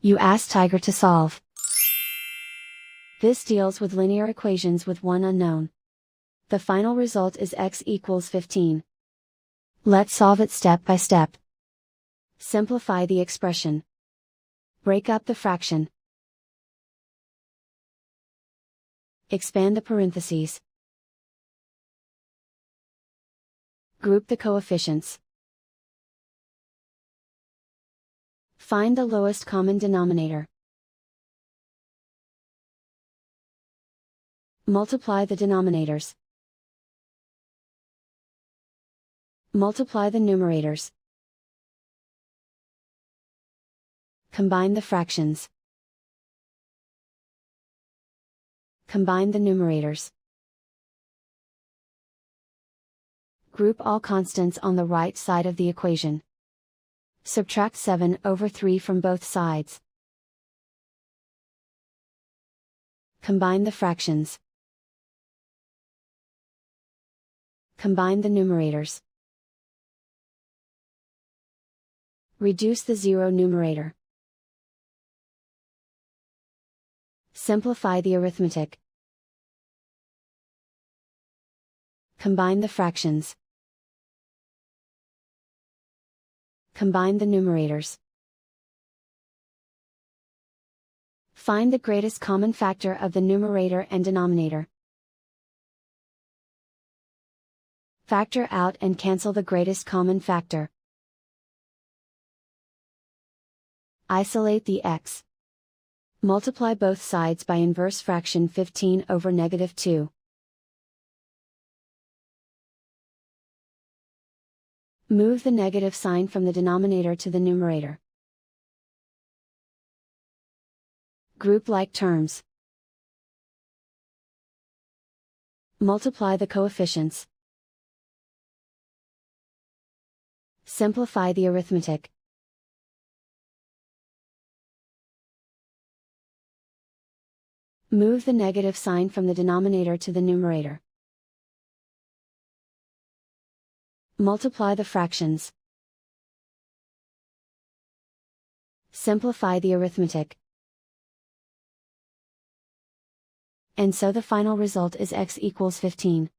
You ask Tiger to solve. This deals with linear equations with one unknown. The final result is x equals 15. Let's solve it step by step. Simplify the expression. Break up the fraction. Expand the parentheses. Group the coefficients. Find the lowest common denominator. Multiply the denominators. Multiply the numerators. Combine the fractions. Combine the numerators. Group all constants on the right side of the equation. Subtract 7/3 from both sides. Combine the fractions. Combine the numerators. Reduce the zero numerator. Simplify the arithmetic. Combine the fractions. Combine the numerators. Find the greatest common factor of the numerator and denominator. Factor out and cancel the greatest common factor. Isolate the x. Multiply both sides by inverse fraction 15/2. Move the negative sign from the denominator to the numerator. Group like terms. Multiply the coefficients. Simplify the arithmetic. Move the negative sign from the denominator to the numerator. Multiply the fractions. Simplify the arithmetic. And so the final result is x equals 15.